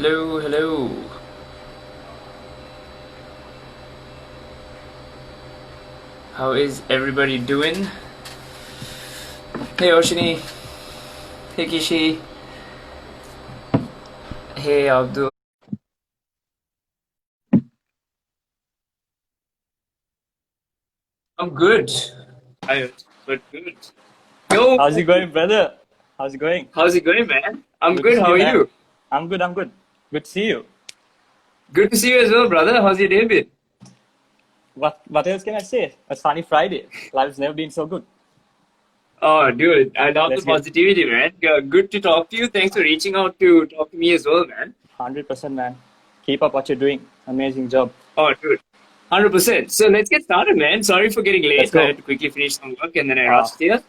Hello, hello. How is everybody doing? Hey Oshini. Hey Kishi. Hey Abdul. I'm good. Tired, but good. Yo, How's it going, brother? How's it going? how's it going, man? I'm Good to good. see How you, are man. you? I'm good, I'm good. Good to see you. Good to see you as well, brother. How's your day been? What else can I say? A sunny Friday. Life's never been so good. Oh, dude, I love the Let's get positivity, man. Good to talk to you. Thanks for reaching out to talk to me as well, man. 100%, man. Keep up what you're doing. Amazing job. Oh, dude. 100%. So let's get started, man. Sorry for getting Let's late. I go. had to quickly finish some work and then I Uh, rushed here.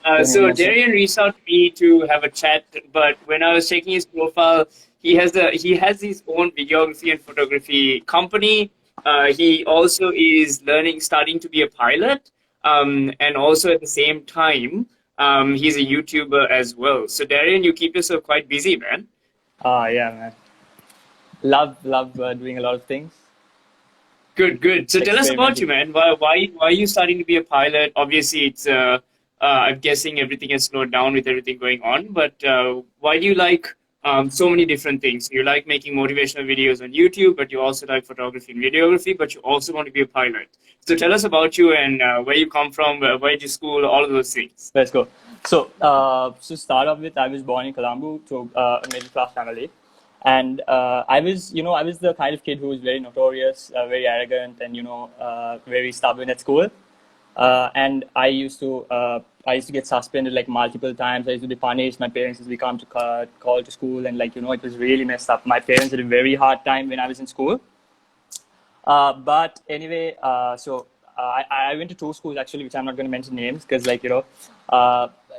don't even So mention. Darien reached out to me to have a chat, but when I was checking his profile, he has his own videography and photography company. He also is studying to be a pilot, and also at the same time, he's a YouTuber as well. So Darien, you keep yourself quite busy, man. Yeah, man. Love doing a lot of things. Good, good. So tell us about you, Experimenting. man. Why are you starting to be a pilot? Obviously, I'm guessing everything has slowed down with everything going on, but why do you like so many different things? You like making motivational videos on YouTube, but you also like photography and videography, but you also want to be a pilot. So tell us about you and where you come from, where did you school, all of those things. Let's go. So start off with, I was born in Colombo to a middle class family, and I was the kind of kid who was very notorious, very arrogant, and very stubborn at school. And I used to get suspended like multiple times. I used to be punished. My parents used to become to call to school, and it was really messed up. My parents had a very hard time when I was in school. But anyway, I went to two schools actually, which I'm not going to mention names because,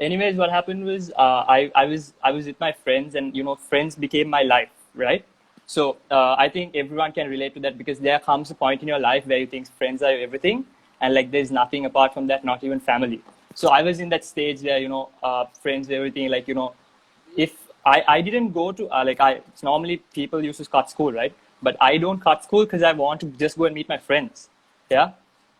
anyways, what happened was I was with my friends, and friends became my life, right? So I think everyone can relate to that because there comes a point in your life where you think friends are everything, and like there's nothing apart from that, not even family. So I was in that stage where friends, everything, if I didn't go to normally people used to cut school, right? But I don't cut school because I want to just go and meet my friends. Yeah.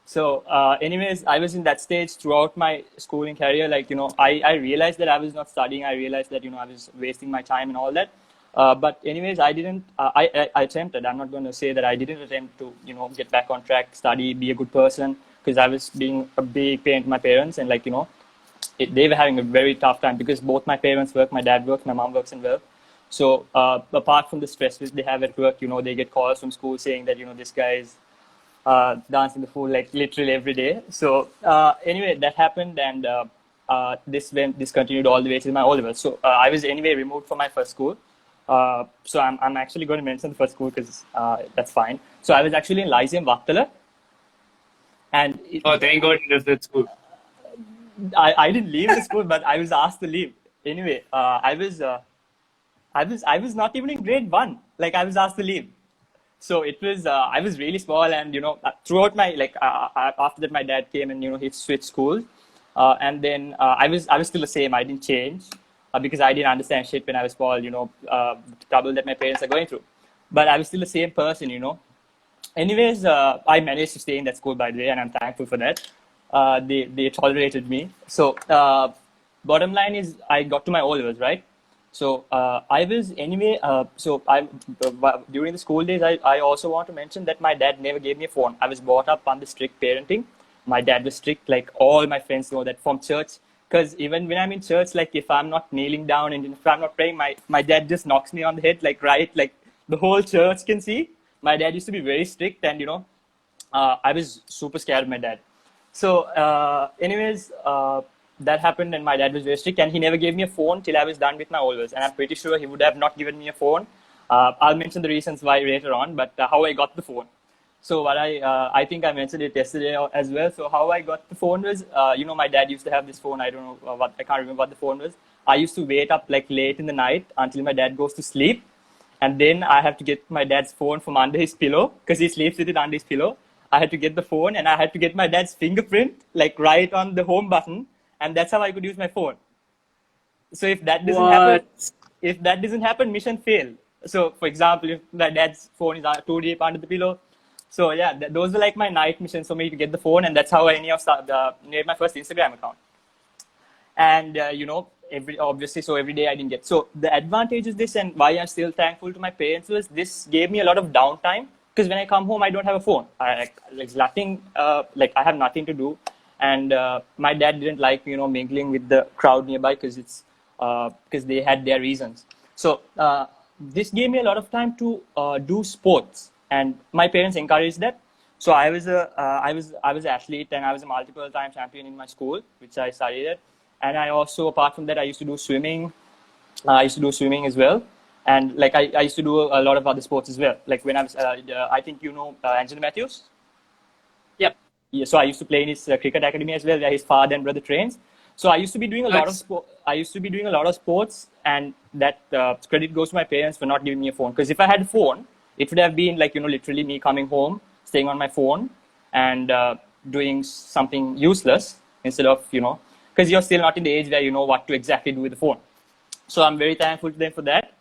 So, anyways, I was in that stage throughout my schooling career. I realized that I was not studying. I realized that I was wasting my time and all that. But anyways, I didn't. I attempted. I'm not going to say that I didn't attempt to get back on track, study, be a good person because I was being a big pain to my parents and they were having a very tough time because both my parents work, my dad works, my mom works in work. So apart from the stress which they have at work, they get calls from school saying that this guy is dancing the fool like literally every day. So anyway, that happened, and this continued all the way to my O levels. So I was anyway removed from my first school. So I'm actually going to mention the first school because that's fine. So I was actually in Lyceum Vaktala, and Oh, thank God you left that school. I didn't leave the school, but I was asked to leave. Anyway, I was not even in grade one. Like I was asked to leave. So it was I was really small, and throughout my after that my dad came and he switched schools, and then I was still the same. I didn't change because I didn't understand shit when I was small. The trouble that my parents are going through, but I was still the same person. Anyways, I managed to stay in that school, by the way, and I'm thankful for that. They tolerated me. So bottom line is I got to my O levels, right? So I was anyway. During the school days, I also want to mention that my dad never gave me a phone. I was brought up under strict parenting. My dad was strict, like all my friends know that from church. Because even when I'm in church, like if I'm not kneeling down and if I'm not praying, my dad just knocks me on the head, like the whole church can see. My dad used to be very strict, and I was super scared of my dad. So, that happened, and my dad was very strict, and he never gave me a phone till I was done with my O-levels. And I'm pretty sure he would have not given me a phone. I'll mention the reasons why later on, but how I got the phone. So I think I mentioned it yesterday as well. So how I got the phone was, my dad used to have this phone. I don't know I can't remember what the phone was. I used to wait up like late in the night until my dad goes to sleep, and then I have to get my dad's phone from under his pillow because he sleeps with it under his pillow. I had to get the phone, and I had to get my dad's fingerprint like right on the home button, and that's how I could use my phone. So What? if that doesn't happen, mission failed. So, for example, if my dad's phone is too deep under the pillow, so yeah, those are like my night missions for me to get the phone, and that's how I made my first Instagram account. And every obviously, so every day I didn't get. So the advantage is this, and why I'm still thankful to my parents was this gave me a lot of downtime, because when I come home I don't have a phone. I like nothing, like I have nothing to do, and my dad didn't like mingling with the crowd nearby because it's because they had their reasons. So this gave me a lot of time to do sports, and my parents encouraged that. So I was an athlete, and I was a multiple time champion in my school, which I studied at. And I also, apart from that, I used to do swimming. I used to do swimming as well. And like I used to do a lot of other sports as well. Like when I was, I think Angelo Matthews. Yep. Yeah, so I used to play in his cricket academy as well, where his father and brother trains. So I used to be doing a lot of sport. I used to be doing a lot of sports, and that credit goes to my parents for not giving me a phone. Because if I had a phone, it would have been like literally me coming home, staying on my phone, and doing something useless instead of because you're still not in the age where you know what to exactly do with the phone. So I'm very thankful to them for that.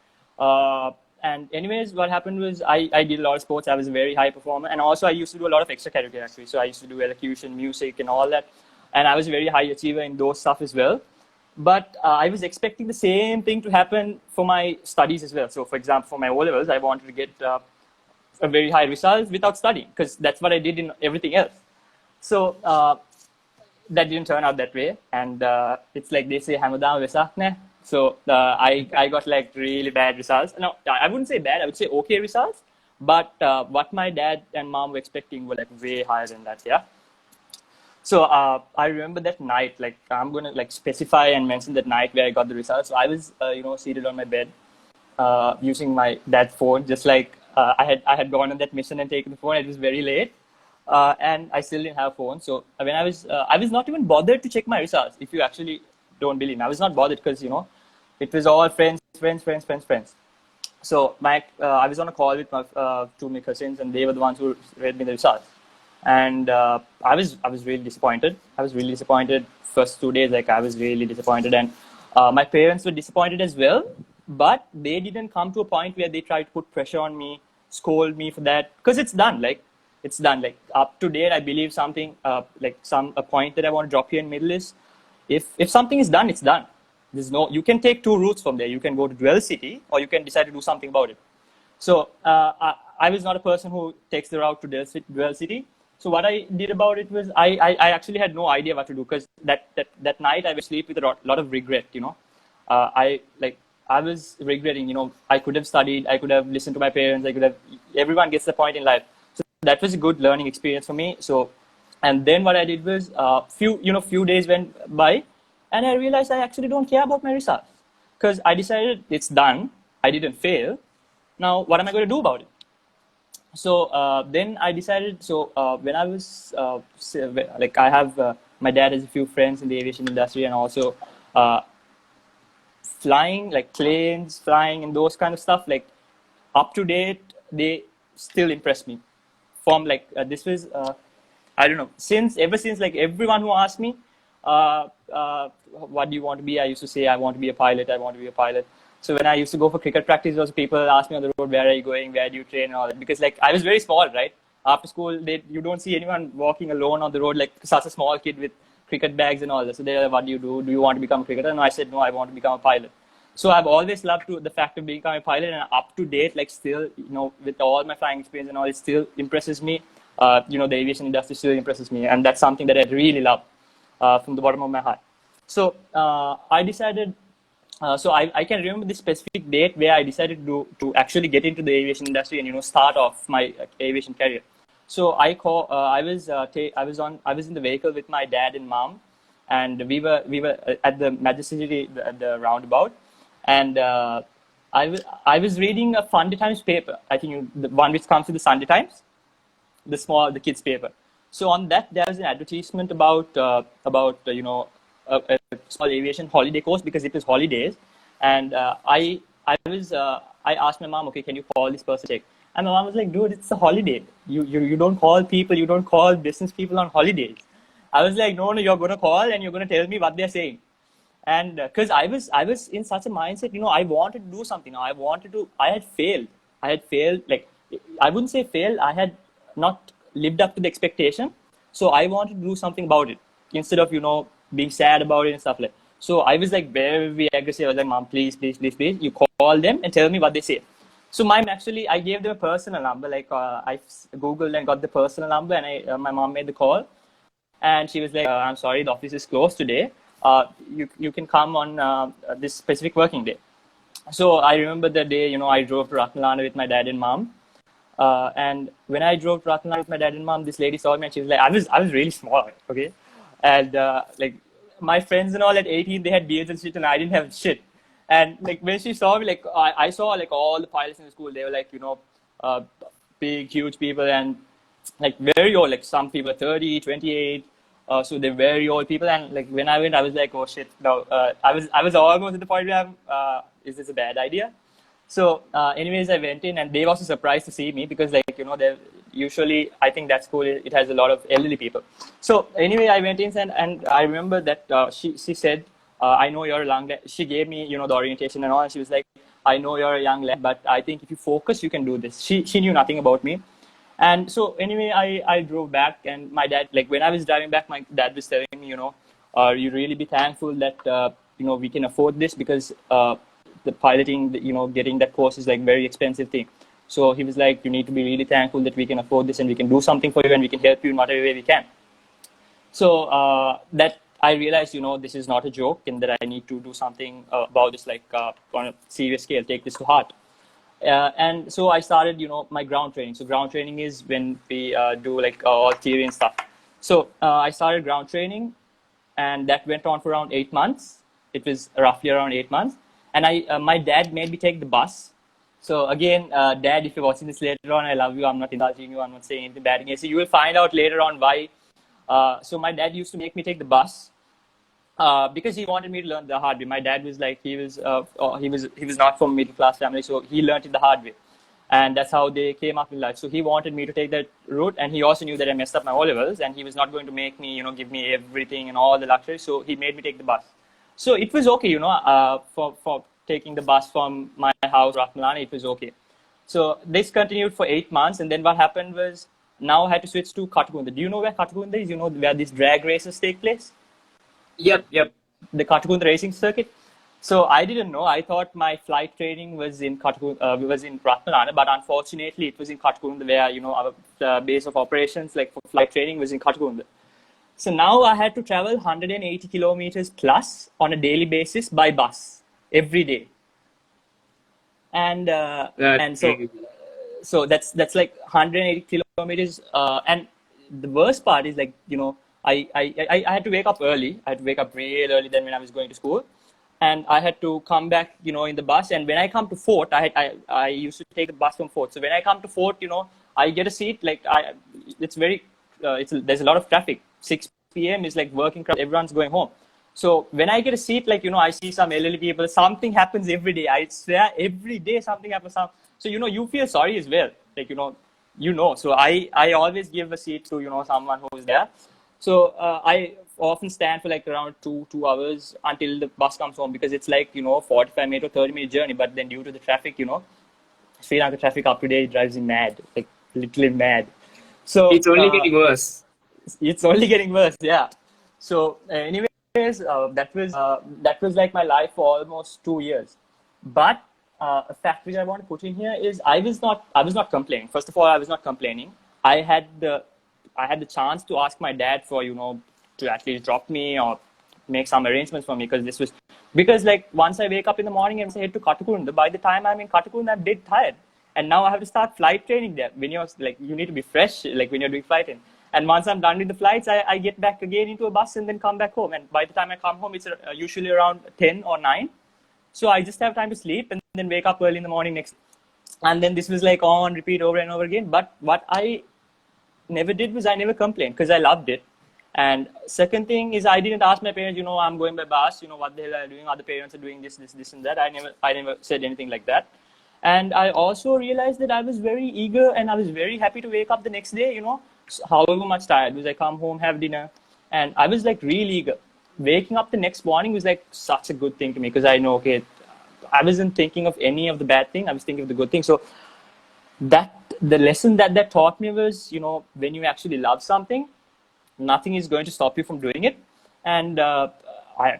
And anyways, what happened was I did a lot of sports. I was a very high performer, and also I used to do a lot of extracurricular activities. So I used to do elocution, music, and all that. And I was a very high achiever in those stuff as well. But I was expecting the same thing to happen for my studies as well. So for example, for my O-levels, I wanted to get a very high result without studying, because that's what I did in everything else. So that didn't turn out that way, and it's like they say, "Hamadam vesak ne." So I got like really bad results. No, I wouldn't say bad. I would say okay results. But what my dad and mom were expecting were like way higher than that. Yeah. So I remember that night. Like I'm gonna like specify and mention that night where I got the results. So I was seated on my bed using my dad's phone, just like I had gone on that mission and taken the phone. It was very late. And I still didn't have a phone. So when I was not even bothered to check my results. If you actually don't believe me, I was not bothered because it was all friends. So I was on a call with my two of my cousins, and they were the ones who read me the results. And I was really disappointed. I was really disappointed. First 2 days, like I was really disappointed, and my parents were disappointed as well. But they didn't come to a point where they tried to put pressure on me, scold me for that, because it's done. Like. It's done. Like up to date, I believe something a point that I want to drop here in the middle is, if something is done, it's done. You can take two routes from there. You can go to Dwell City, or you can decide to do something about it. So I was not a person who takes the route to Dwell City. So what I did about it was I actually had no idea what to do, because that night I was asleep with a lot of regret. I was regretting. I could have studied. I could have listened to my parents. Everyone gets the point in life. That was a good learning experience for me. So, and then what I did was few days went by, and I realized I actually don't care about my results, because I decided it's done. I didn't fail. Now, what am I going to do about it? So then I decided. So when I was I have my dad has a few friends in the aviation industry, and also flying, like planes, flying, and those kind of stuff. Like up to date, they still impress me. From this was I don't know, ever since like everyone who asked me what do you want to be, I used to say I want to be a pilot. So when I used to go for cricket practice, those people asked me on the road, where are you going, where do you train, and all that, because like I was very small, right? After school, you don't see anyone walking alone on the road, like such a small kid with cricket bags and all that. So they're like, what do you want to become a cricketer? And I said, no, I want to become a pilot. So I've always loved the fact of becoming a pilot, and up to date, like still, with all my flying experience and all, it still impresses me. The aviation industry still impresses me, and that's something that I really love from the bottom of my heart. So I decided. So I can remember this specific date where I decided to actually get into the aviation industry and start off my aviation career. So I was in the vehicle with my dad and mom, and we were at the Majesty City at the roundabout. And I was reading a Sunday Times paper. I think the one which comes with the Sunday Times, the kids paper. So on that there was an advertisement about a small aviation holiday course, because it was holidays. And I asked my mom, okay, can you call this person check? And my mom was like, dude, it's a holiday. You don't call people, you don't call business people on holidays. I was like, no, you're gonna call and you're gonna tell me what they're saying. And because I was in such a mindset, I wanted to do something. I had failed, like, I wouldn't say failed, I had not lived up to the expectation. So I wanted to do something about it instead of, being sad about it and stuff like. So I was like very aggressive. I was like, Mom, please, please, please, please, you call them and tell me what they say. So my actually, I gave them a personal number. Like, I googled and got the personal number, and my mom made the call, and she was like, I'm sorry, the office is closed today. You can come on this specific working day. So I remember the day, I drove to Ratnalana with my dad and mom. And when I drove to Ratnalana with my dad and mom, this lady saw me, and she was like, I was really small, okay? And like, my friends and all at 18, they had beards and shit, and I didn't have shit. And like, when she saw me, like, I saw like all the pilots in the school, they were like, big, huge people, and like very old, like some people are 30, 28. So they're very old people. And like, when I went, I was like, oh shit, no. I was almost at the point where is this a bad idea? So anyways, I went in, and they were also surprised to see me, because like, they're usually, I think that school, it has a lot of elderly people. So anyway, I went in, and I remember that she said, I know you're a young lad. She gave me, the orientation and all. And she was like, I know you're a young lad, but I think if you focus, you can do this. She knew nothing about me. And so anyway, I drove back, and my dad, like, when I was driving back, my dad was telling me, you really be thankful that, we can afford this, because the piloting, getting that course is like very expensive thing. So he was like, you need to be really thankful that we can afford this, and we can do something for you, and we can help you in whatever way we can. So that I realized, this is not a joke, and that I need to do something about this, like on a serious scale, take this to heart. And so I started, my ground training. So ground training is when we do like all theory and stuff. So I started ground training, and that went on for around 8 months. It was roughly around 8 months. And my dad made me take the bus. So again, Dad, if you're watching this later on, I love you. I'm not indulging you. I'm not saying anything bad against you. You will find out later on why. So my dad used to make me take the bus. Because he wanted me to learn the hard way. My dad was like, he was not from a middle class family, so he learned it the hard way, and that's how they came up in life. So he wanted me to take that route, and he also knew that I messed up my O levels, and he was not going to make me, give me everything and all the luxury. So he made me take the bus. So it was okay, for taking the bus from my house to Ratnalana, it was okay. So this continued for 8 months, and then what happened was, now I had to switch to Kathagunda. Do you know where Kathagunda is? You know where these drag races take place? Yep. The Kathagunda racing circuit. So I didn't know. I thought my flight training was in Ratnalana, but unfortunately it was in Kathagunda, where our base of operations, like for flight training, was in Kathagunda. So now I had to travel 180 kilometers plus on a daily basis by bus every day, and so that's like 180 kilometers. And the worst part is, like, I had to wake up early. I had to wake up real early than when I was going to school, and I had to come back, in the bus. And when I come to Fort, I used to take the bus from Fort. So when I come to Fort, I get a seat. Like, there's a lot of traffic. 6 p.m. is like working crowd. Everyone's going home. So when I get a seat, like, I see some elderly people. Something happens every day. I swear, every day something happens. So you feel sorry as well. Like, So I always give a seat to someone who's there. So I often stand for like around 2 hours until the bus comes home, because it's like 45-minute or 30-minute journey. But then due to the traffic, Sri Lanka traffic up to date drives me mad, like literally mad. So it's only getting worse. It's only getting worse, yeah. So anyways, that was like my life for almost 2 years. But a fact which I want to put in here is I was not complaining. First of all, I was not complaining. I had the chance to ask my dad for, to at least drop me or make some arrangements for me, because like once I wake up in the morning and head to Kathagunda, by the time I'm in Kathagunda, I'm dead tired. And now I have to start flight training there. When you're like, you need to be fresh, like when you're doing flight training. And once I'm done with the flights, I get back again into a bus and then come back home. And by the time I come home, it's usually around 10 or 9. So I just have time to sleep and then wake up early in the morning next. And then this was like on repeat over and over again. But what I never did was I never complained, because I loved it. And second thing is, I didn't ask my parents, I'm going by bus, what the hell are you doing? Other parents are doing this and that. I never said anything like that. And I also realized that I was very eager, and I was very happy to wake up the next day, however much tired, because I come home, have dinner, and I was like really eager. waking up the next morning was like such a good thing to me, because I know, okay, I wasn't thinking of any of the bad thing. I was thinking of the good thing. So that the lesson that taught me was, when you actually love something, nothing is going to stop you from doing it. And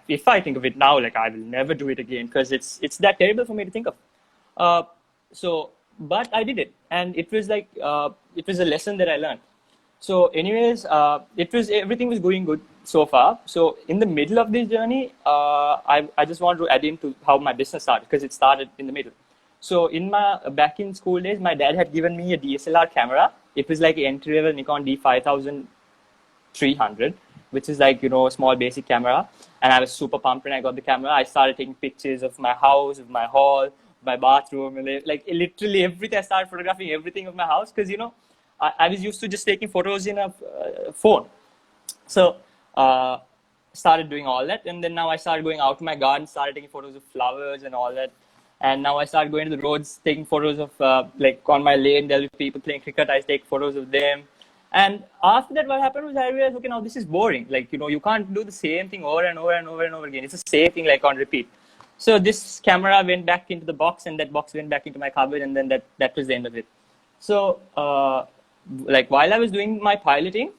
if I think of it now, like I will never do it again, because it's that terrible for me to think of. But I did it, and it was like it was a lesson that I learned. So, anyways, everything was going good so far. So, in the middle of this journey, I just want to add into how my business started, because it started in the middle. So, back in school days, my dad had given me a DSLR camera. It was like an entry-level Nikon D5300, which is like, a small basic camera. And I was super pumped when I got the camera. I started taking pictures of my house, of my hall, my bathroom, and like literally everything. I started photographing everything of my house, because, I was used to just taking photos in a phone. So, started doing all that. And then now I started going out to my garden, started taking photos of flowers and all that. And now I started going to the roads, taking photos of, like on my lane, there'll be people playing cricket. I take photos of them. And after that, what happened was I realized, okay, now this is boring. Like, you can't do the same thing over and over and over and over again. It's the same thing, like on repeat. So this camera went back into the box, and that box went back into my cupboard. And then that was the end of it. So, like while I was doing my piloting,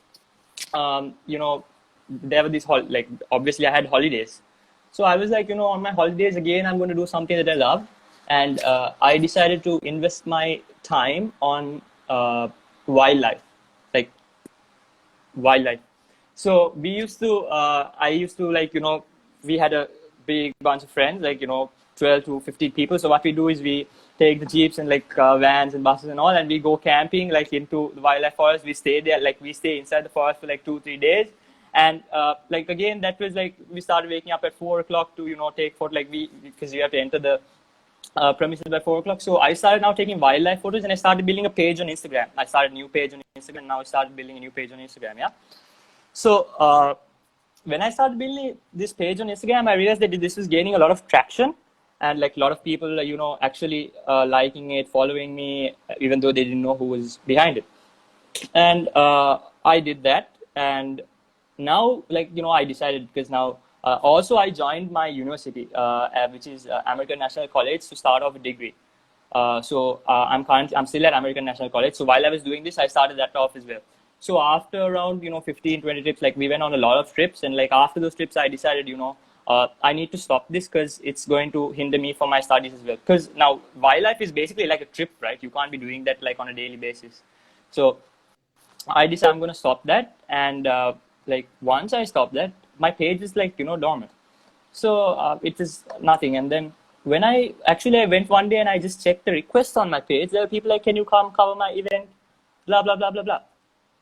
there were these, like, obviously I had holidays. So I was like, on my holidays, again, I'm going to do something that I love. And I decided to invest my time on wildlife. So I used to like, we had a big bunch of friends, like, 12 to 15 people. So what we do is we take the jeeps and like vans and buses and all, and we go camping like into the wildlife forest. We stay there, like we stay inside the forest for like 2-3 days. And like again, that was like we started waking up at 4 o'clock to take photo, like because we have to enter the premises by 4 o'clock. So I started now taking wildlife photos, and I started building a page on Instagram. I started a new page on Instagram, and now I started building a new page on Instagram. Yeah. So when I started building this page on Instagram, I realized that this was gaining a lot of traction, and like a lot of people, actually liking it, following me, even though they didn't know who was behind it. And I did that, and now, like, I decided, because now also I joined my university, which is American National College, to start off a degree. I'm still at American National College. So while I was doing this, I started that off as well. So after around 15-20 trips, like we went on a lot of trips, and like after those trips, I decided I need to stop this, because it's going to hinder me from my studies as well. Because now wildlife is basically like a trip, right? You can't be doing that like on a daily basis. So I decided I'm going to stop that, and like once I stopped that, my page is like dormant. So it is nothing. And then when I went one day and I just checked the requests on my page, there were people like, can you come cover my event, blah blah blah blah blah.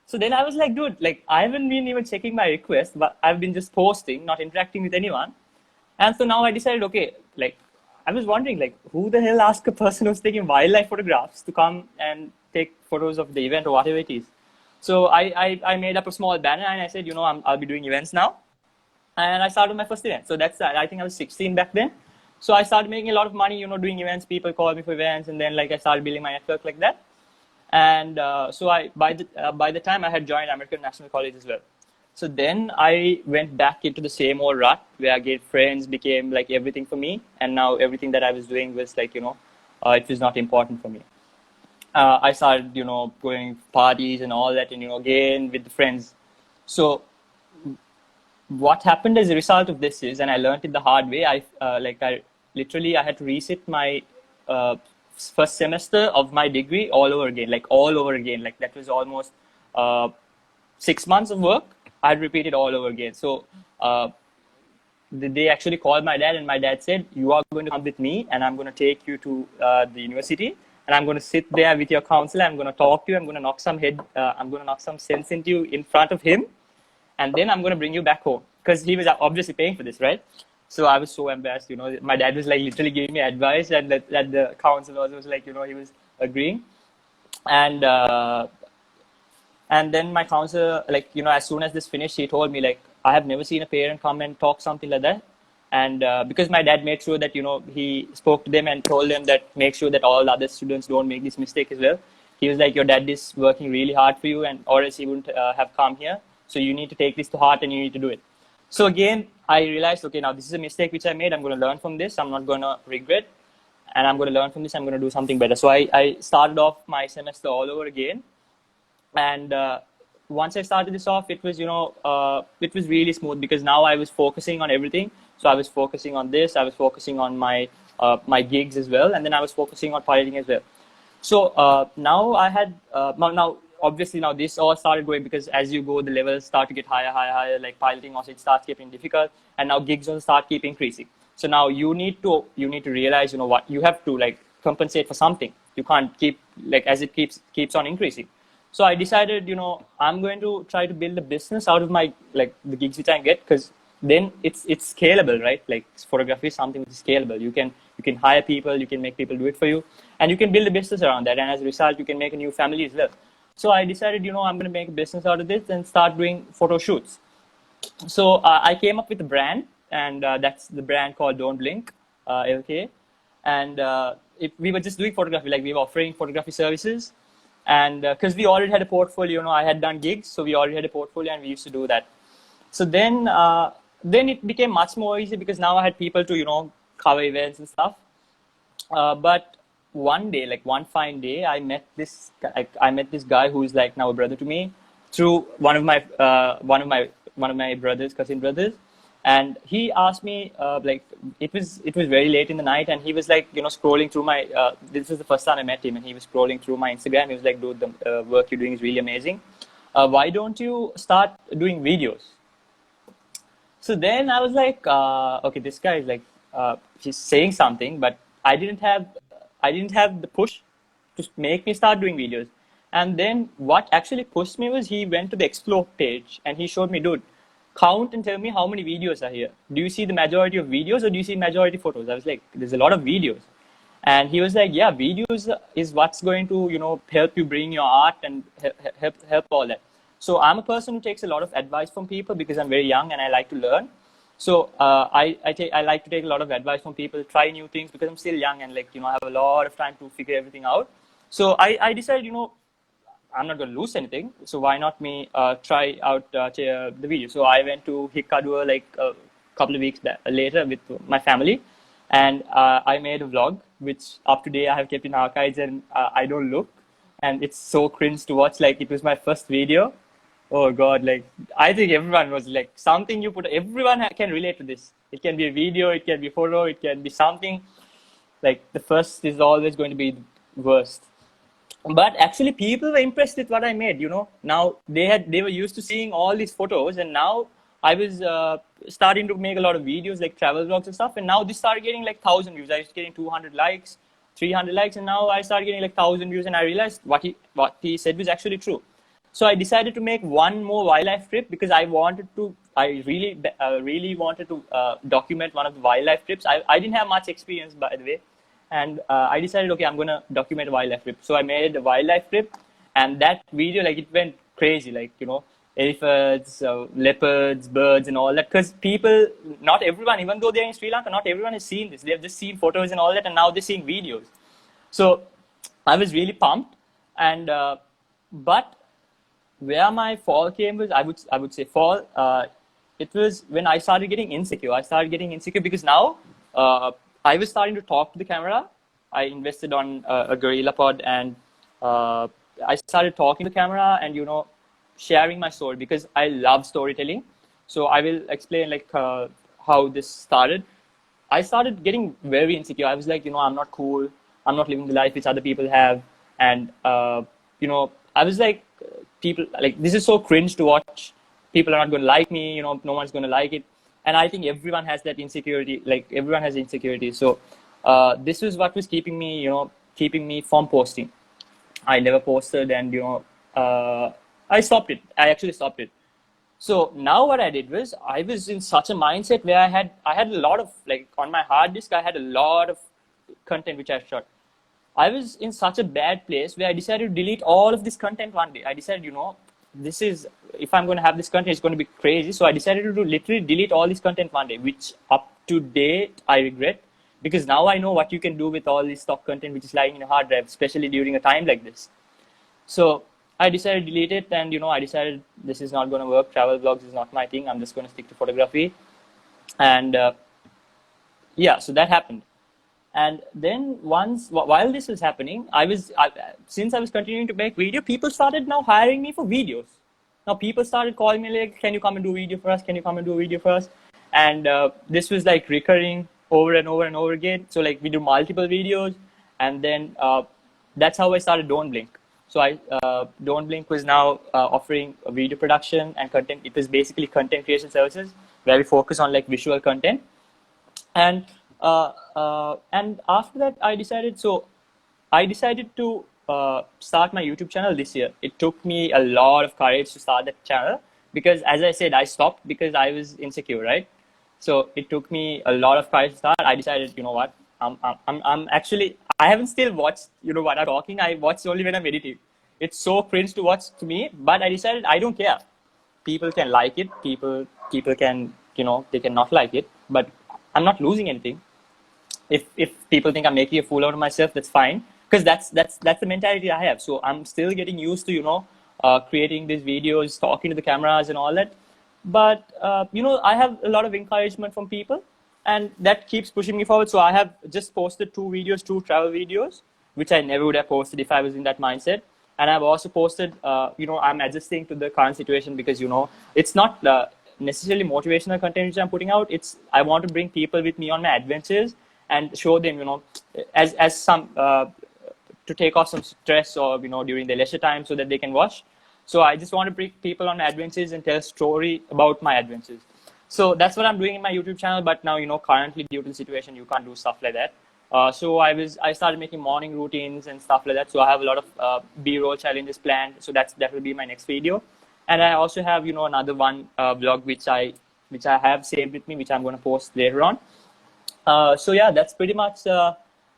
So then I was like, dude, like I haven't been even checking my requests, but I've been just posting, not interacting with anyone. And so now I decided, okay, like I was wondering, like, who the hell asked a person who's taking wildlife photographs to come and take photos of the event or whatever it is? So I made up a small banner, and I said, I'll be doing events now. And I started my first event. So that's, I think I was 16 back then. So I started making a lot of money, doing events. People call me for events. And then like I started building my network like that. And so by the time I had joined American National College as well. So then I went back into the same old rut where I get friends, became like everything for me. And now everything that I was doing was like, it was not important for me. I started, going parties and all that, and, again with the friends. So what happened as a result of this is, and I learned it the hard way, I had to resit my first semester of my degree all over again. Like that was almost 6 months of work. I had repeated all over again. So they actually called my dad, and my dad said, you are going to come with me, and I'm going to take you to the university. And I'm going to sit there with your counselor. I'm going to talk to you. I'm going to knock some sense into you in front of him. And then I'm going to bring you back home. Because he was obviously paying for this, right? So I was so embarrassed, My dad was like literally giving me advice, and that the counselor was like, he was agreeing. And then my counselor, like, as soon as this finished, he told me, like, I have never seen a parent come and talk something like that. And because my dad made sure that, he spoke to them and told them that make sure that all other students don't make this mistake as well. He was like, your dad is working really hard for you, and or else he wouldn't have come here. So you need to take this to heart, and you need to do it. So again, I realized, okay, now this is a mistake which I made. I'm going to learn from this. I'm not going to regret, and I'm going to learn from this. I'm going to do something better. So I started off my semester all over again, and once I started this off, it was it was really smooth because now I was focusing on everything. So I was focusing on this. I was focusing on my gigs as well, and then I was focusing on piloting as well. So now I had now obviously now this all started going because as you go the levels start to get higher, higher, higher. Like piloting also it starts getting difficult, and now gigs also start keep increasing. So now you need to realize what you have to like compensate for something. You can't keep like as it keeps on increasing. So I decided I'm going to try to build a business out of my like the gigs which I get, because then it's scalable, right? Like photography is something which is scalable. You can hire people, you can make people do it for you, and you can build a business around that. And as a result, you can make a new family as well. So I decided, I'm going to make a business out of this and start doing photo shoots. So I came up with a brand, and that's the brand called Don't Blink, LK. And we were just doing photography, like we were offering photography services. And because we already had a portfolio, I had done gigs, so we already had a portfolio, and we used to do that. So then it became much more easy because now I had people to cover events and stuff. But one day, like one fine day, I met this guy who is like now a brother to me through one of my brothers, cousin brothers. And he asked me, like it was very late in the night, and he was like scrolling through my. This was the first time I met him, and he was scrolling through my Instagram. He was like, "Dude, the work you're doing is really amazing. Why don't you start doing videos?" So then I was like, okay, this guy is like, he's saying something, but I didn't have the push to make me start doing videos. And then what actually pushed me was he went to the explore page and he showed me, dude, count and tell me how many videos are here. Do you see the majority of videos or do you see majority photos? I was like, there's a lot of videos. And he was like, yeah, videos is what's going to, help you bring your art and help all that. So I'm a person who takes a lot of advice from people because I'm very young and I like to learn. So I like to take a lot of advice from people, try new things because I'm still young and like, I have a lot of time to figure everything out. So I decided, I'm not going to lose anything. So why not me try out the video? So I went to Hikkadua like a couple of weeks later with my family. And I made a vlog, which up to date I have kept in archives, and I don't look. And it's so cringe to watch. Like, it was my first video. Oh, God. Like, I think everyone was like, something you put, everyone can relate to this. It can be a video, it can be a photo, it can be something. Like, the first is always going to be the worst. But actually, people were impressed with what I made, Now, they were used to seeing all these photos, and now I was starting to make a lot of videos like travel vlogs and stuff. And now this started getting like 1,000 views. I was getting 200 likes, 300 likes, and now I started getting like 1,000 views. And I realized what he said was actually true. So I decided to make one more wildlife trip because I really wanted to document one of the wildlife trips. I didn't have much experience, by the way. And I decided, okay, I'm going to document a wildlife trip. So I made a wildlife trip, and that video, like, it went crazy. Like, elephants, leopards, birds, and all that. Because people, not everyone, even though they're in Sri Lanka, not everyone has seen this. They've just seen photos and all that, and now they're seeing videos. So I was really pumped. And but where my fall came was, I would say fall. It was when I started getting insecure. I started getting insecure because now I was starting to talk to the camera. I invested on a Gorilla Pod, and I started talking to the camera and sharing my story because I love storytelling. So I will explain like how this started. I started getting very insecure. I was like, I'm not cool. I'm not living the life which other people have. And, I was like, people, like, this is so cringe to watch. People are not going to like me. No one's going to like it. And I think everyone has that insecurity. Like, everyone has insecurity. So this was what was keeping me from posting. I never posted, and, I stopped it. I actually stopped it. So now what I did was I was in such a mindset where I had a lot of, like, on my hard disk, I had a lot of content which I shot. I was in such a bad place where I decided to delete all of this content one day. I decided, this is, if I'm going to have this content, it's going to be crazy. So I decided to literally delete all this content one day, which up to date I regret, because now I know what you can do with all this stock content which is lying in a hard drive, especially during a time like this. So I decided to delete it, and I decided this is not going to work. Travel vlogs is not my thing. I'm just going to stick to photography. And yeah, so that happened. And then while this was happening, since I was continuing to make video, people started now hiring me for videos. Now people started calling me like, "Can you come and do a video for us? Can you come and do a video for us?" And this was like recurring over and over and over again. So like we do multiple videos, and then that's how I started Don't Blink. So Don't Blink was now offering a video production and content. It was basically content creation services where we focus on like visual content. And after that, I decided to start my YouTube channel this year. It took me a lot of courage to start that channel because, as I said, I stopped because I was insecure, right? So it took me a lot of courage to start. I decided, you know what? I'm actually, I haven't still watched, what I'm talking. I watched only when I'm editing. It's so cringe to watch to me, but I decided I don't care. People can like it. People can, they can not like it, but I'm not losing anything. If people think I'm making a fool out of myself, that's fine, because that's the mentality I have. So I'm still getting used to creating these videos, talking to the cameras and all that. But I have a lot of encouragement from people, and that keeps pushing me forward. So I have just posted 2 travel videos, which I never would have posted if I was in that mindset. And I've also posted, I'm adjusting to the current situation because it's not necessarily motivational content which I'm putting out. I want to bring people with me on my adventures and show them, as some to take off some stress or during their leisure time so that they can watch. So I just want to bring people on adventures and tell a story about my adventures. So that's what I'm doing in my YouTube channel. But now currently due to the situation, you can't do stuff like that. So I started making morning routines and stuff like that. So I have a lot of B-roll challenges planned. So that will be my next video. And I also have another one vlog which I have saved with me, which I'm going to post later on. So yeah, that's pretty much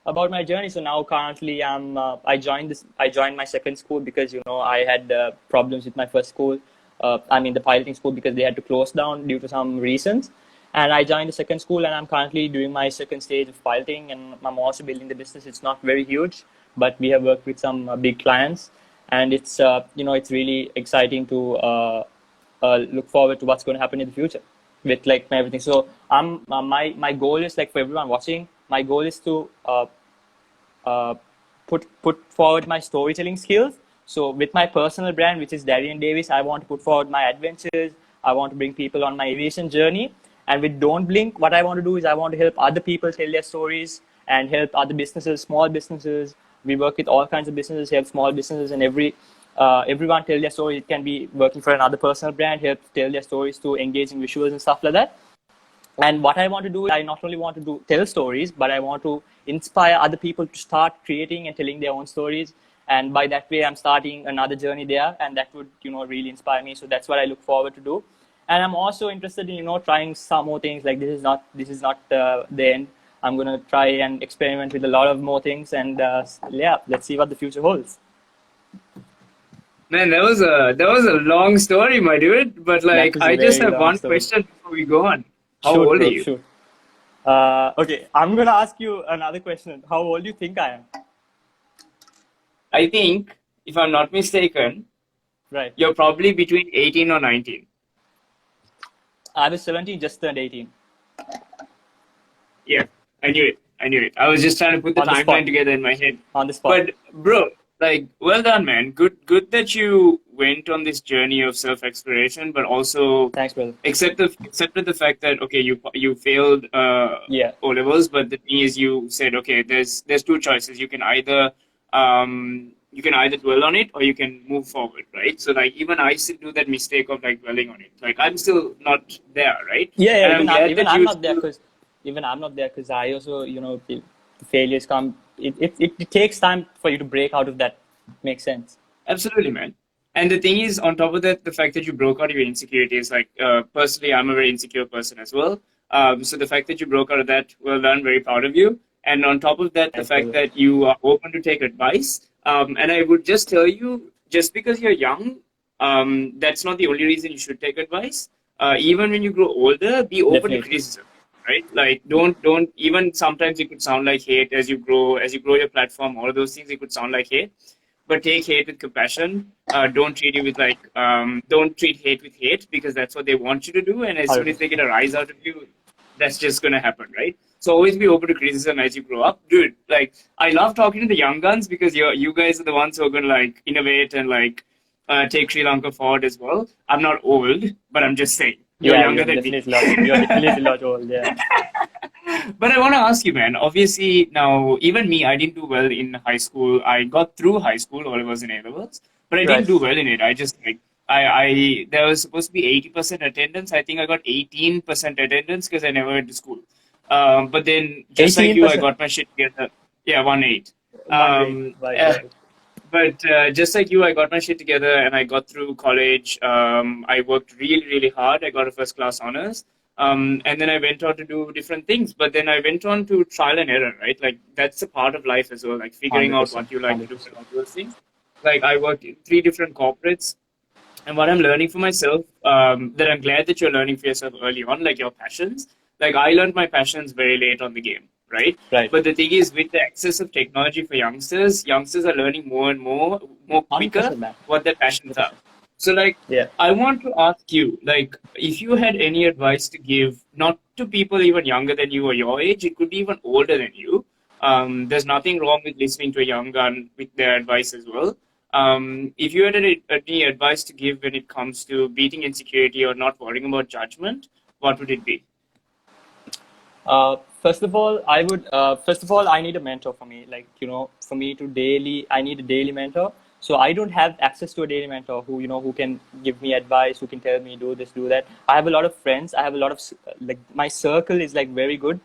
about my journey. So now currently I joined my second school because I had problems with my first school. The piloting school, because they had to close down due to some reasons. And I joined the second school, and I'm currently doing my second stage of piloting, and I'm also building the business. It's not very huge, but we have worked with some big clients, and it's it's really exciting to look forward to what's going to happen in the future with like everything. So my goal is, like, for everyone watching, my goal is to put forward my storytelling skills. So with my personal brand, which is Darien Davis, I want to put forward my adventures. I want to bring people on my aviation journey. And with Don't Blink, what I want to do is I want to help other people tell their stories and help other businesses, small businesses. We work with all kinds of businesses, help small businesses, and everyone tell their story. It can be working for another personal brand, help tell their stories to engaging visuals and stuff like that. And what I want to do is I not only want to tell stories, but I want to inspire other people to start creating and telling their own stories. And by that way, I'm starting another journey there, and that would really inspire me. So that's what I look forward to do. And I'm also interested in trying some more things. Like this is not the end. I'm gonna try and experiment with a lot of more things, and yeah, let's see what the future holds. Man, that was a long story, my dude. But like, I just have one question before we go on. How old are you? Sure. Okay, I'm gonna ask you another question. How old do you think I am? I think, if I'm not mistaken, right, you're probably between 18 or 19. I was 17, just turned 18. Yeah, I knew it. I was just trying to put the timeline together in my head. On the spot. But bro, like, well done, man. Good that you went on this journey of self-exploration, but also thanks, brother. Accepted the fact that you failed O-levels, but the thing is, you said, okay, there's 2 choices. You can either dwell on it or you can move forward, right? So like, even I still do that mistake of like dwelling on it. Like, I'm still not there, right? Yeah. Even I'm not there because I also, the failures come. It takes time for you to break out of that. Makes sense. Absolutely, man. And the thing is, on top of that, the fact that you broke out of your insecurities, like, personally, I'm a very insecure person as well. So the fact that you broke out of that, well done, very proud of you. And on top of that, the fact that you are open to take advice. And I would just tell you, just because you're young, that's not the only reason you should take advice. Even when you grow older, be open to criticism, right? Like, don't even sometimes it could sound like hate as you grow your platform, all of those things, it could sound like hate. but take hate with compassion. Don't treat you with like don't treat hate with hate, because that's what they want you to do. And as soon as they get a rise out of you, that's just gonna happen, right? So always be open to criticism as you grow up, dude. Like I love talking to the young guns because you guys are the ones who are gonna like innovate and like take Sri Lanka forward as well. I'm not old, but I'm just saying you're Yeah, younger than me. you're definitely a lot old. Yeah. But I want to ask you, man. Obviously, now even me, I didn't do well in high school. I got through high school, all it was in A levels, but I didn't Right. do well in it. I just like I there was supposed to be 80% attendance. I think I got 18% attendance because I never went to school. But then, just like you, I 18%. got my shit together. Yeah, 1-8. 1 day. Um, Right, uh, right. but just like you, I got my shit together and I got through college. I worked really, really hard. I got a first class honors. And then I went on to do different things. But then I went on to trial and error, right? Like that's a part of life as well, like figuring out 100%. what you like to do and 100%. all those things. Like I worked in 3 different corporates, and what I'm learning for myself, that I'm glad that you're learning for yourself early on, like your passions. Like I learned my passions very late on the game, right? Right. But the thing is, with the access of technology for youngsters are learning more and more quicker 100%, man. what their passions are. 100%. So, like, Yeah. I want to ask you, like, if you had any advice to give, not to people even younger than you or your age, it could be even older than you. There's nothing wrong with listening to a young gun with their advice as well. If you had any advice to give when it comes to beating insecurity or not worrying about judgment, what would it be? First of all, I would. First of all, I need a mentor for me. Like for me to daily, I need a daily mentor. So I don't have access to a daily mentor who can give me advice, who can tell me do this, do that. I have a lot of friends. I have a lot of like my circle is like very good.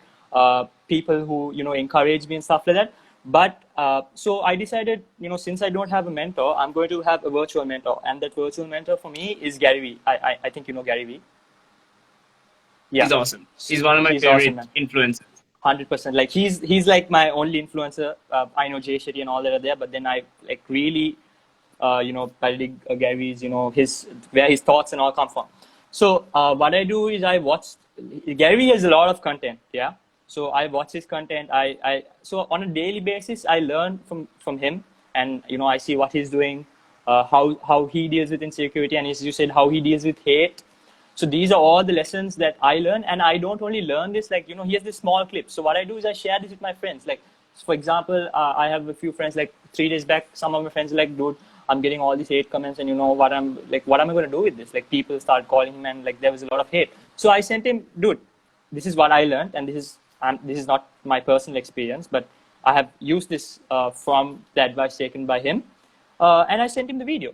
People who encourage me and stuff like that. But so I decided, since I don't have a mentor, I'm going to have a virtual mentor, and that virtual mentor for me is Gary Vee. I think you know Gary Vee. Yeah. He's awesome. He's one of my He's awesome, favorite man. influencers. 100%. Like he's like my only influencer. I know Jay Shetty and all that are there, but then I like really, I dig Gary's, where his thoughts and all come from. So what I do is I watch. Gary has a lot of content. Yeah. So I watch his content. So on a daily basis I learn from him, and I see what he's doing, how he deals with insecurity, and as you said, how he deals with hate. So these are all the lessons that I learn, and I don't only learn this like he has this small clip. So what I do is I share this with my friends. Like for example, I have a few friends. Like 3 days back, some of my friends were like, "Dude, I'm getting all these hate comments, and what am I going to do with this?" Like people start calling him, and like there was a lot of hate. So I sent him, "Dude, this is what I learned, and this is not my personal experience, but I have used this from the advice taken by him," and I sent him the video,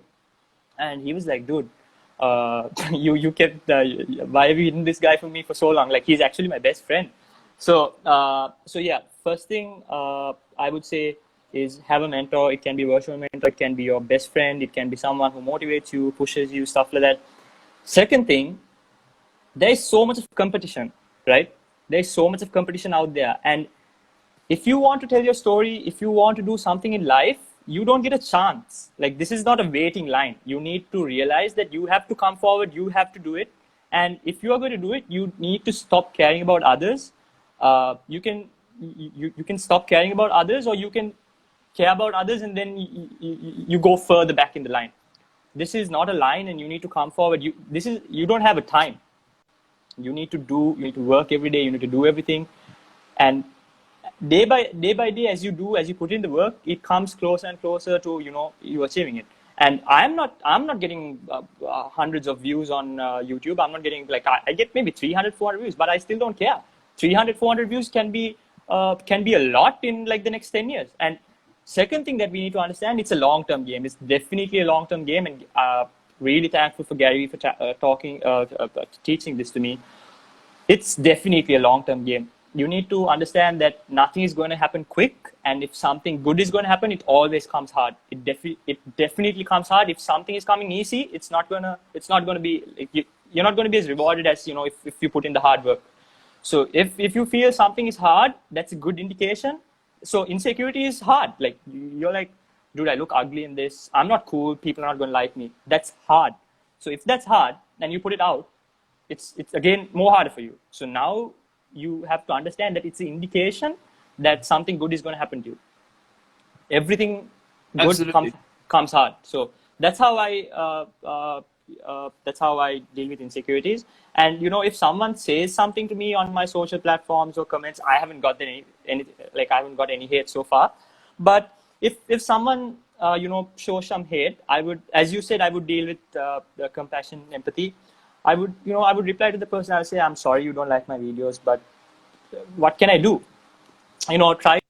and he was like, "Dude." You kept why have you hidden this guy from me for so long? Like he's actually my best friend. So yeah, first thing I would say is have a mentor. It can be a virtual mentor, it can be your best friend, it can be someone who motivates you, pushes you, stuff like that. Second thing, there is so much of competition, right? There is so much of competition out there, and if you want to tell your story, if you want to do something in life, you don't get a chance. Like this is not a waiting line. You need to realize that you have to come forward, you have to do it. And if you are going to do it, you need to stop caring about others. You can stop caring about others, or you can care about others, and then you go further back in the line. This is not a line, and you need to come forward. You don't have a time. You need to work every day, you need to do everything. And day by day, as you put in the work, it comes closer and closer to you achieving it. And I'm not getting hundreds of views on YouTube. I'm not getting like I get maybe 300 400 views, but I still don't care. 300 400 views can be a lot in like the next 10 years. And second thing that we need to understand, it's a long-term game. It's definitely a long-term game, and really thankful for Gary for teaching this to me. It's definitely a long-term game. You need to understand that nothing is going to happen quick, and if something good is going to happen, it always comes hard. It definitely comes hard. If something is coming easy, it's not gonna be you're not going to be as rewarded as if you put in the hard work. So if you feel something is hard, that's a good indication. So insecurity is hard. Like you're like, dude, I look ugly in this. I'm not cool. People are not going to like me. That's hard. So if that's hard and you put it out, it's again more harder for you. So now you have to understand that it's an indication that something good is going to happen to you. Everything good Absolutely. comes hard. So that's how I deal with insecurities. And if someone says something to me on my social platforms or comments, I haven't got any like I haven't got any hate so far. But if someone shows some hate, I would, as you said, I would deal with the compassion, empathy. I would reply to the person. I'll say, I'm sorry you don't like my videos, but what can I do? Try.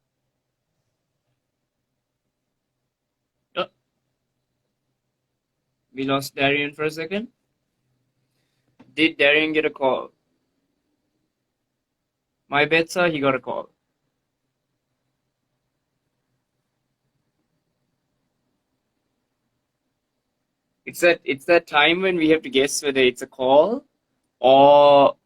Oh, we lost Darien for a second. Did Darien get a call? My bets are he got a call. It's that time when we have to guess whether it's a call or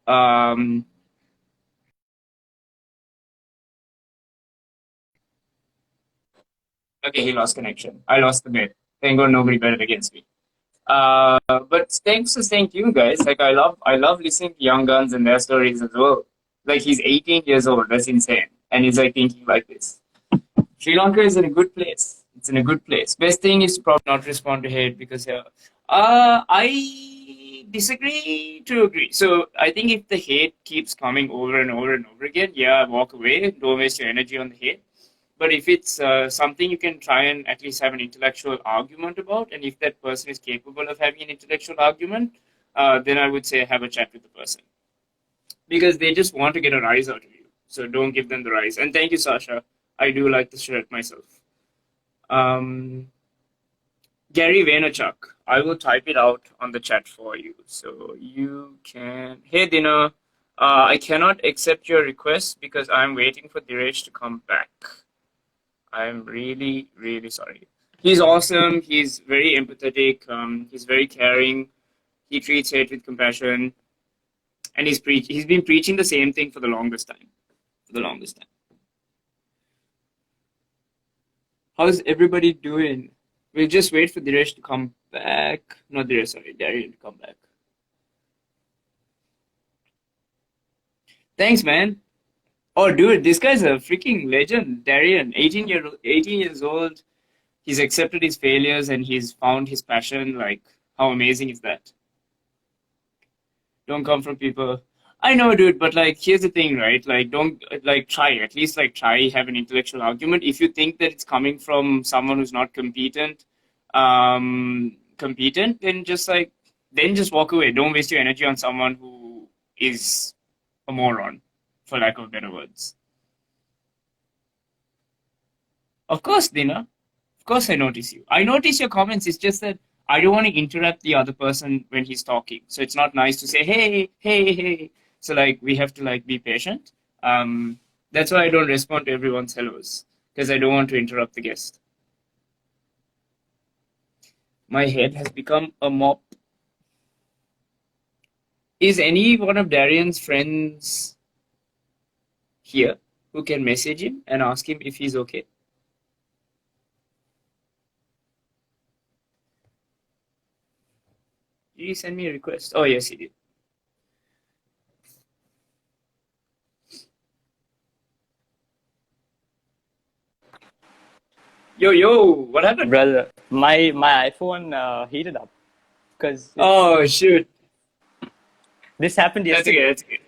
okay, he lost connection. I lost the bet. Thank God nobody betted against me. But thanks to staying tuned, guys. Like I love listening to young guns and their stories as well. Like he's 18 years old. That's insane, and he's like thinking like this. Sri Lanka is in a good place. It's in a good place. Best thing is to probably not respond to hate because I disagree to agree. So I think if the hate keeps coming over and over and over again, yeah, walk away. Don't waste your energy on the hate. But if it's something you can try and at least have an intellectual argument about, and if that person is capable of having an intellectual argument, then I would say have a chat with the person because they just want to get a rise out of you. So don't give them the rise. And thank you, Sasha. I do like the shirt myself. Um, Gary Vaynerchuk. I will type it out on the chat for you. So you can. Hey, Dina. I cannot accept your request because I'm waiting for Diresh to come back. I'm really, really sorry. He's awesome. He's very empathetic. He's very caring. He treats hate with compassion, and he's been preaching the same thing for the longest time. For the longest time. How's everybody doing? We'll just wait for Diresh to come back. Not Diresh, sorry, Darien to come back. Thanks, man. Oh, dude, this guy's a freaking legend. Darien, 18 years old. He's accepted his failures and he's found his passion. Like, how amazing is that? Don't come from people. I know, dude, but like, here's the thing, right? Like, don't like try at least like try have an intellectual argument. If you think that it's coming from someone who's not competent, then just walk away. Don't waste your energy on someone who is a moron, for lack of better words. Of course, Dina. Of course, I notice you. I notice your comments. It's just that I don't want to interrupt the other person when he's talking. So it's not nice to say, hey, hey, hey. So like we have to like be patient. That's why I don't respond to everyone's hellos because I don't want to interrupt the guest. My head has become a mop. Is any one of Darien's friends here who can message him and ask him if he's okay? Did he send me a request? Oh, yes, he did. Yo, what happened? Brother, my iPhone heated up because Oh, shoot. this happened That's yesterday. okay, that's okay.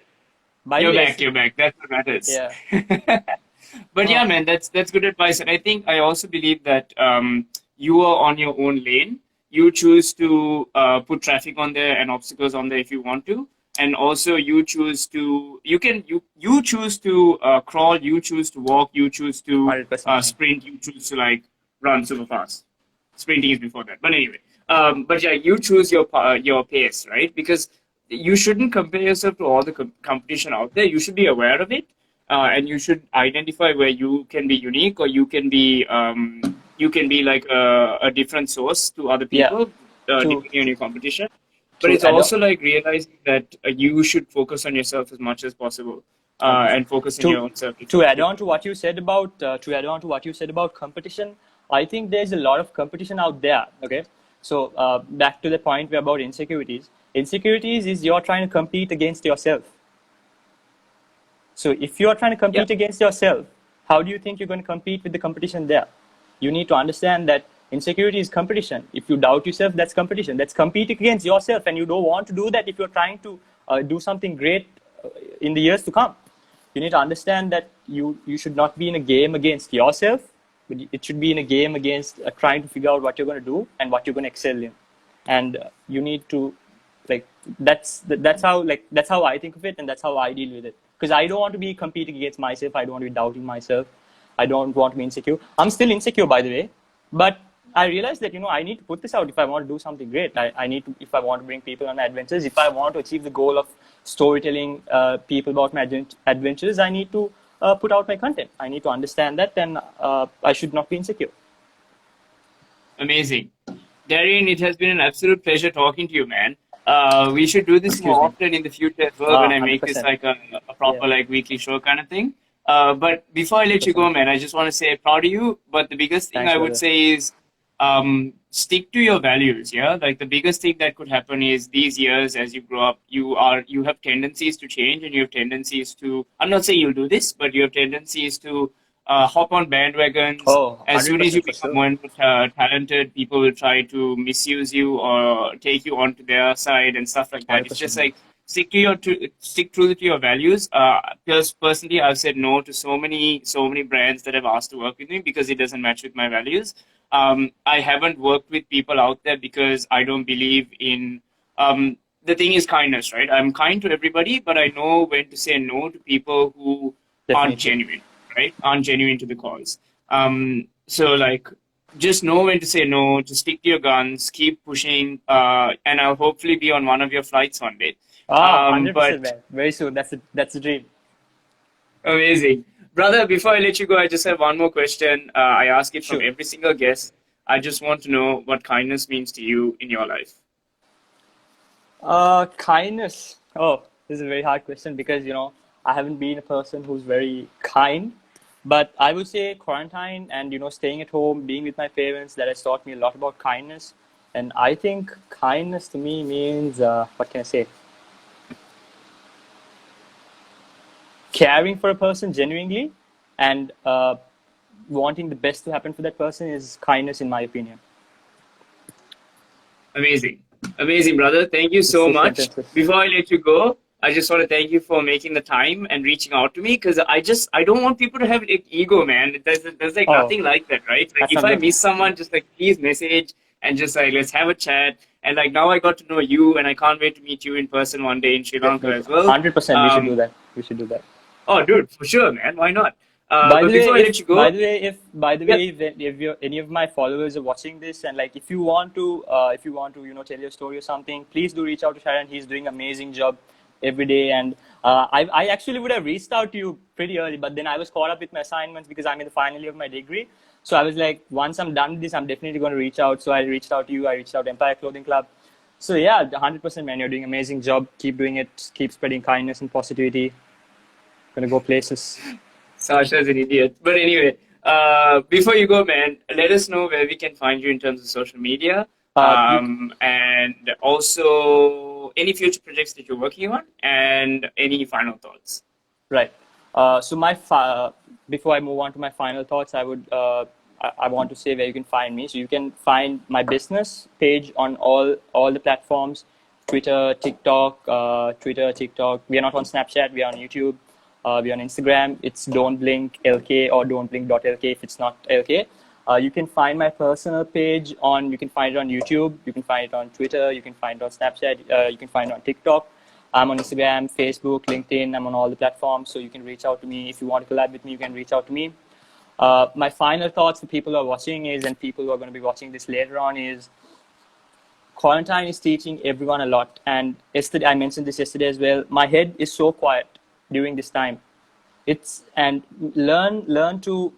By the way, You're back. That's what matters. yeah. But yeah, man, that's good advice. And I think I also believe that you are on your own lane. You choose to put traffic on there and obstacles on there if you want to. And also you choose to you choose to crawl, you choose to walk, you choose to 100%. sprint, you choose to like run super fast. Sprinting is before that. But anyway, but yeah, you choose your pace, right? Because you shouldn't compare yourself to all the competition out there. You should be aware of it, and you should identify where you can be unique or you can be like a different source to other Yeah. people To depending on your competition. But to it's add also like realizing that you should focus on yourself as much as possible and focus on your to own self. to add on to what you said about competition, I think there's a lot of competition out there. Okay, so back to the point where about insecurities. Insecurities is you're trying to compete against yourself. So if you're trying to Yeah, compete against yourself, how do you think you're going to compete with the competition there? You need to understand that Insecurity is competition. If you doubt yourself, that's competition. That's competing against yourself, and you don't want to do that if you're trying to do something great in the years to come. You need to understand that you should not be in a game against yourself, but it should be in a game against trying to figure out what you're going to do and what you're going to excel in. And you need to like that's how I think of it, and that's how I deal with it. Because I don't want to be competing against myself. I don't want to be doubting myself. I don't want to be insecure. I'm still insecure, by the way, but I realized that I need to put this out if I want to do something great. I need to, if I want to bring people on adventures, if I want to achieve the goal of storytelling people about my adventures, I need to put out my content. I need to understand that, and I should not be insecure. Amazing. Darien, it has been an absolute pleasure talking to you, man. We should do this more often in the future as well when I make this 100%. like a proper like weekly show kind of thing. But before I let you go, man, I just want to say proud of you. But the biggest thing Thanks, I would brother. say is stick to your values. Yeah, like the biggest thing that could happen is these years as you grow up, you have tendencies to change, and you have tendencies to. I'm not saying you'll do this, but you have tendencies to hop on bandwagons. Oh, As soon as you 100% for become sure. more talented, people will try to misuse you or take you onto their side and stuff like that. It's just 100%. like stick true to your values. Because personally, I've said no to so many brands that have asked to work with me because it doesn't match with my values. I haven't worked with people out there because I don't believe in. The thing is kindness, right? I'm kind to everybody, but I know when to say no to people who aren't Definitely. genuine, right? Aren't genuine to the cause. So like, just know when to say no. Just stick to your guns. Keep pushing, and I'll hopefully be on one of your flights one day. 100%, But man. Very soon. That's the dream. amazing, brother. Before I let you go, I just have one more question. I ask it from Sure. every single guest. I just want to know what kindness means to you in your life. Kindness. Oh, this is a very hard question because I haven't been a person who's very kind. But I would say quarantine and staying at home, being with my parents, that has taught me a lot about kindness. And I think kindness to me means what can I say? Caring for a person genuinely and wanting the best to happen for that person is kindness, in my opinion. Amazing. Amazing, brother. Thank you It's so two much. sentences. Before I let you go, I just want to thank you for making the time and reaching out to me because I don't want people to have like, ego, man. There's like Oh, nothing like that, right? Like that's if not I good. miss someone, just like please message and just like let's have a chat. And like now I got to know you, and I can't wait to meet you in person one day in Sri Lanka Definitely. as well. 100%. We should do Um, that. We should do that. oh, dude, for sure, man. Why not? By But the way, before I let you go, yeah, if you're, any of my followers are watching this, and like if you want to tell your story or something, please do reach out to Sharon. He's doing amazing job every day, and I actually would have reached out to you pretty early, but then I was caught up with my assignments because I'm in the final year of my degree. So I was like, once I'm done with this, I'm definitely going to reach out. So I reached out to you. I reached out to Empire Clothing Club. So yeah, 100%, man. You're doing amazing job. Keep doing it. Keep spreading kindness and positivity. Gonna go places. Sasha's an idiot. But anyway, before you go, man, let us know where we can find you in terms of social media, You and also any future projects that you're working on, and any final thoughts. Right. So before I move on to my final thoughts, I want to say where you can find me. So you can find my business page on all the platforms, Twitter, TikTok. We are not on Snapchat. We are on YouTube. We are on Instagram. It's Don't Blink LK or Don't Blink.lk if it's not LK. You can find my personal page on. You can find it on YouTube. You can find it on Twitter. You can find it on Snapchat. You can find it on TikTok. I'm on Instagram, Facebook, LinkedIn. I'm on all the platforms, so you can reach out to me. If you want to collab with me, you can reach out to me. My final thoughts for people who are watching and people who are going to be watching this later on is quarantine is teaching everyone a lot. And yesterday, I mentioned this yesterday as well. My head is so quiet during this time. And learn to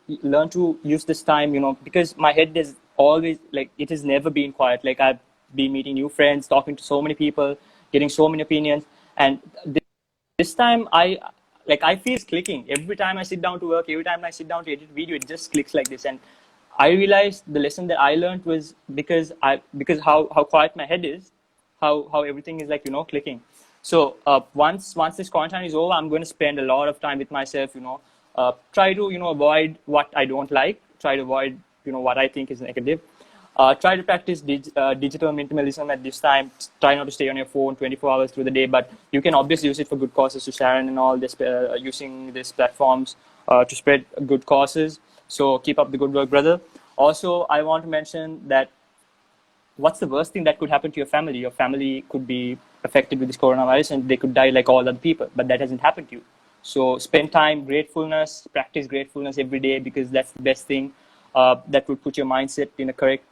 use this time, because my head is always like it has never been quiet. Like I've been meeting new friends, talking to so many people, getting so many opinions, and this time I feel it's clicking every time I sit down to work, every time I sit down to edit video, it just clicks like this. And I realized the lesson that I learned was because how quiet my head is, how everything is like clicking. So once this quarantine is over, I'm going to spend a lot of time with myself. Try to avoid what I don't like. Try to avoid what I think is negative. Try to practice digital minimalism at this time. Try not to stay on your phone 24 hours through the day, but you can obviously use it for good causes. To Sharon and all this, using these platforms to spread good causes. So keep up the good work, brother. Also, I want to mention that what's the worst thing that could happen to your family? Your family could be affected with this coronavirus and they could die like all other people, but that hasn't happened to you. So spend time, gratefulness, practice gratefulness every day, because that's the best thing. That would put your mindset in a correct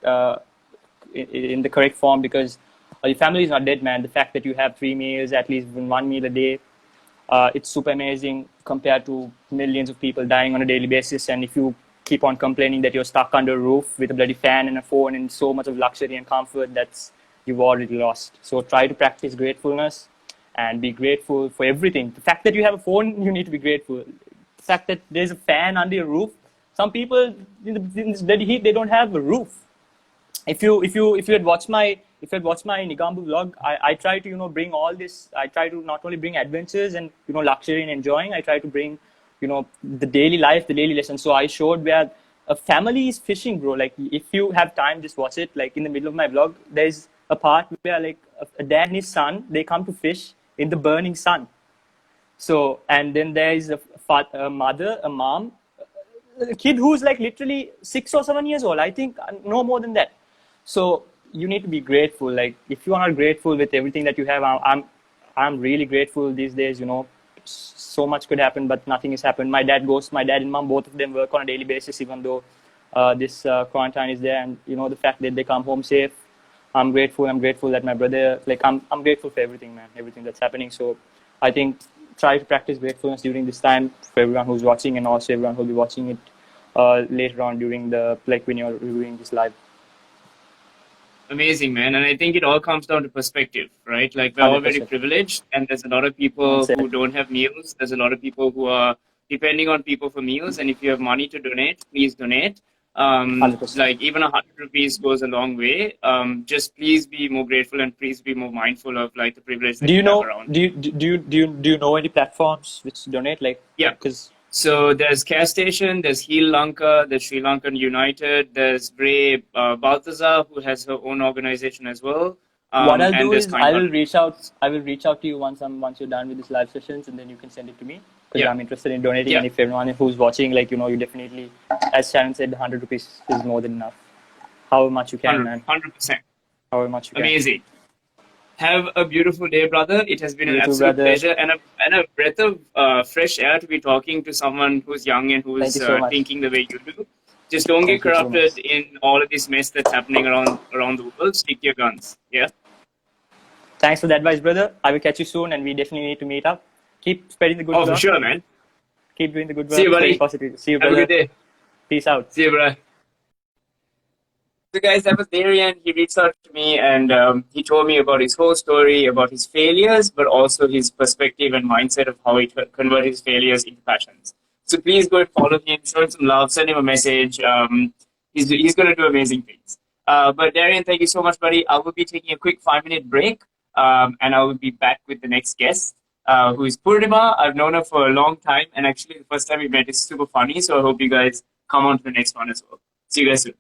in the correct form, because your family is not dead, man. The fact that you have 3 meals, at least one meal a day, it's super amazing compared to millions of people dying on a daily basis. And if you keep on complaining that you're stuck under a roof with a bloody fan and a phone and so much of luxury and comfort, that's you've already lost. So try to practice gratefulness and be grateful for everything. The fact that you have a phone, you need to be grateful. The fact that there's a fan under your roof. Some people in this bloody heat, they don't have a roof. If you had watched my Nigambu vlog, I try to bring all this. I try to not only bring adventures and luxury and enjoying. I try to bring the daily life, the daily lessons. So I showed where a family is fishing, bro. Like if you have time, just watch it. Like in the middle of my vlog, there's a part where like a dad and his son, they come to fish in the burning sun. So and then there is a mother, a mom, a kid who's like literally 6 or 7 years old. I think no more than that. So you need to be grateful. Like if you are not grateful with everything that you have, I'm really grateful these days. So much could happen, but nothing has happened. My dad and mom, both of them work on a daily basis, even though this quarantine is there. And the fact that they come home safe, I'm grateful. I'm grateful that my brother, like I'm grateful for everything, man, everything that's happening. So I think try to practice gratefulness during this time for everyone who's watching, and also everyone who'll be watching it later on during when you're reviewing this live. Amazing, man. And I think it all comes down to perspective, right? Like we're all very 100%. privileged, and there's a lot of people who don't have meals. There's a lot of people who are depending on people for meals. And if you have money to donate, please donate. 100%. Like even 100 rupees goes a long way. Just please be more grateful and please be more mindful of like the privilege that you have around. Do you know any platforms which donate? Like yeah, because. So there's Care Station, there's Heal Lanka, there's Sri Lankan United, there's Bray Balthazar, who has her own organization as well. What I'll do is I will reach out to you once you're done with these live sessions, and then you can send it to me, because I'm interested in donating. And if everyone who's watching, like you definitely, as Sharon said, 100 rupees is more than enough. However much you can, man. 100%. However much you can. Amazing. Have a beautiful day, brother. It has been an absolute pleasure and a breath of fresh air to be talking to someone who's young and who's thinking the way you do. Just don't get corrupted in all of this mess that's happening around the world. Stick to your guns. Yeah. Thanks for the advice, brother. I will catch you soon, and we definitely need to meet up. Keep spreading the good work. Oh, for sure, man. Keep doing the good work. See you, buddy. Positive. See you, brother. Have a good day. Peace out. See you, bro. So guys, that was Darien. He reached out to me and he told me about his whole story, about his failures, but also his perspective and mindset of how he converted his failures into passions. So please go and follow him, show him some love, send him a message. He's going to do amazing things. But Darien, thank you so much, buddy. I will be taking a quick 5-minute break and I will be back with the next guest, who is Purnima. I've known her for a long time, and actually the first time we met is super funny. So I hope you guys come on to the next one as well. See you guys soon.